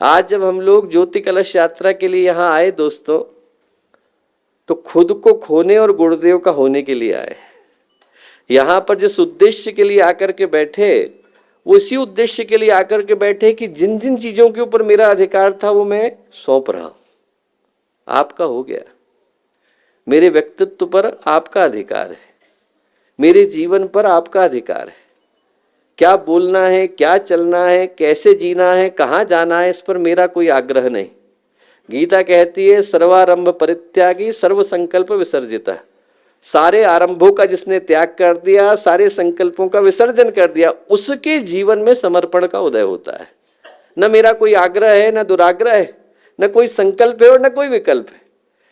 आज जब हम लोग ज्योति कलश यात्रा के लिए यहाँ आए दोस्तों, तो खुद को खोने और गुरुदेव का होने के लिए आए। यहाँ पर जिस उद्देश्य के लिए आकर के बैठे, वो इसी उद्देश्य के लिए आकर के बैठे कि जिन जिन चीजों के ऊपर मेरा अधिकार था वो मैं सौंप रहा हूं। आपका हो गया। मेरे व्यक्तित्व पर आपका अधिकार है, मेरे जीवन पर आपका अधिकार है। क्या बोलना है, क्या चलना है, कैसे जीना है, कहाँ जाना है, इस पर मेरा कोई आग्रह नहीं। गीता कहती है सर्वारंभ परित्यागी सर्व संकल्प विसर्जिता। सारे आरंभों का जिसने त्याग कर दिया, सारे संकल्पों का विसर्जन कर दिया, उसके जीवन में समर्पण का उदय होता है। न मेरा कोई आग्रह है, न दुराग्रह है, न कोई संकल्प है और न कोई विकल्प है।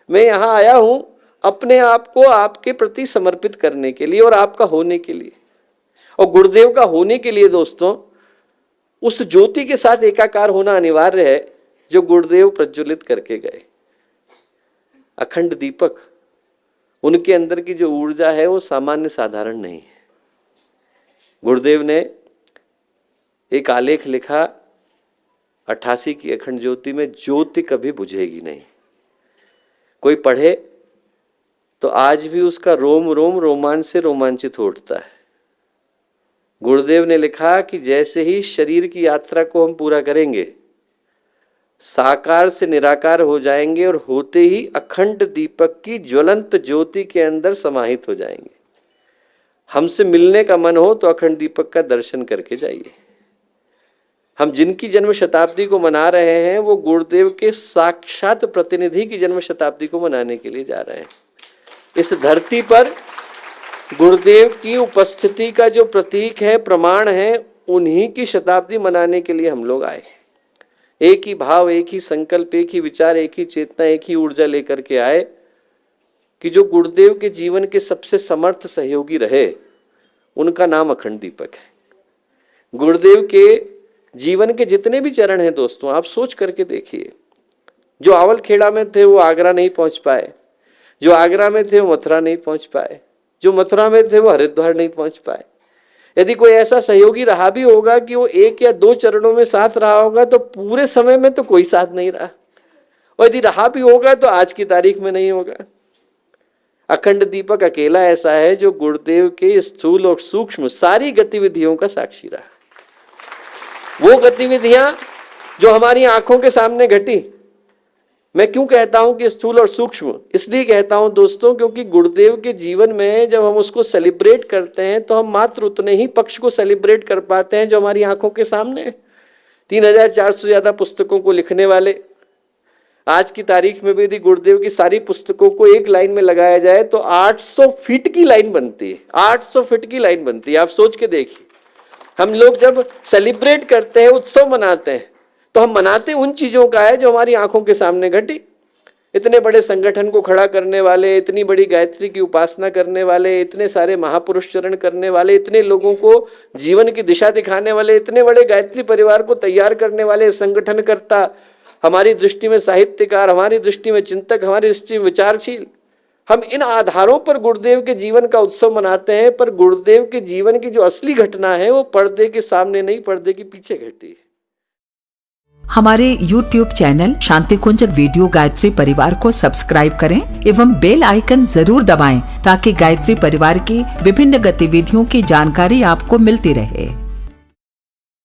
मैं यहाँ आया हूं अपने आप को आपके प्रति समर्पित करने के लिए और आपका होने के लिए और गुरुदेव का होने के लिए। दोस्तों, उस ज्योति के साथ एकाकार होना अनिवार्य है जो गुरुदेव प्रज्वलित करके गए। अखंड दीपक, उनके अंदर की जो ऊर्जा है वो सामान्य साधारण नहीं है। गुरुदेव ने एक आलेख लिखा 88 की अखंड ज्योति में, ज्योति कभी बुझेगी नहीं। कोई पढ़े तो आज भी उसका रोम रोम रोमांच से रोमांचित हो उठता है। गुरुदेव ने लिखा कि जैसे ही शरीर की यात्रा को हम पूरा करेंगे, साकार से निराकार हो जाएंगे और होते ही अखंड दीपक की ज्वलंत ज्योति के अंदर समाहित हो जाएंगे। हमसे मिलने का मन हो तो अखंड दीपक का दर्शन करके जाइए। हम जिनकी जन्म शताब्दी को मना रहे हैं वो गुरुदेव के साक्षात प्रतिनिधि की जन्म शताब्दी को मनाने के लिए जा रहे हैं। इस धरती पर गुरुदेव की उपस्थिति का जो प्रतीक है, प्रमाण है, उन्हीं की शताब्दी मनाने के लिए हम लोग आए। एक ही भाव, एक ही संकल्प, एक ही विचार, एक ही चेतना, एक ही ऊर्जा लेकर के आए कि जो गुरुदेव के जीवन के सबसे समर्थ सहयोगी रहे, उनका नाम अखंड दीपक है। गुरुदेव के जीवन के जितने भी चरण हैं दोस्तों, आप सोच करके देखिए। जो आवलखेड़ा में थे वो आगरा नहीं पहुंच पाए, जो आगरा में थे वो मथुरा नहीं पहुंच पाए, जो मथुरा में थे वो हरिद्वार नहीं पहुंच पाए। यदि कोई ऐसा सहयोगी रहा भी होगा कि वो एक या दो चरणों में साथ रहा होगा, तो पूरे समय में तो कोई साथ नहीं रहा, और यदि रहा भी होगा तो आज की तारीख में नहीं होगा। अखंड दीपक अकेला ऐसा है जो गुरुदेव के स्थूल और सूक्ष्म सारी गतिविधियों का साक्षी रहा। वो गतिविधियां जो हमारी आंखों के सामने घटी। मैं क्यों कहता हूं कि स्थूल और सूक्ष्म? इसलिए कहता हूं दोस्तों, क्योंकि गुरुदेव के जीवन में जब हम उसको सेलिब्रेट करते हैं तो हम मात्र उतने ही पक्ष को सेलिब्रेट कर पाते हैं जो हमारी आंखों के सामने है। 3400 से ज्यादा पुस्तकों को लिखने वाले, आज की तारीख में भी यदि गुरुदेव की सारी पुस्तकों को एक लाइन में लगाया जाए तो 800 फीट की लाइन बनती है। 800 फीट की लाइन बनती है। आप सोच के देखिए, हम लोग जब सेलिब्रेट करते हैं, उत्सव मनाते हैं, तो हम मनाते उन चीजों का है जो हमारी आंखों के सामने घटी। इतने बड़े संगठन को खड़ा करने वाले, इतनी बड़ी गायत्री की उपासना करने वाले, इतने सारे महापुरुष चरण करने वाले, इतने लोगों को जीवन की दिशा दिखाने वाले, इतने बड़े गायत्री परिवार को तैयार करने वाले संगठनकर्ता, हमारी दृष्टि में साहित्यकार, हमारी दृष्टि में चिंतक, हमारी दृष्टि में विचारशील, हम इन आधारों पर गुरुदेव के जीवन का उत्सव मनाते हैं। पर गुरुदेव के जीवन की जो असली घटना है वो पर्दे के सामने नहीं, पर्दे के पीछे घटी है। हमारे YouTube चैनल शांति कुंज वीडियो गायत्री परिवार को सब्सक्राइब करें एवं बेल आइकन जरूर दबाएं ताकि गायत्री परिवार की विभिन्न गतिविधियों की जानकारी आपको मिलती रहे।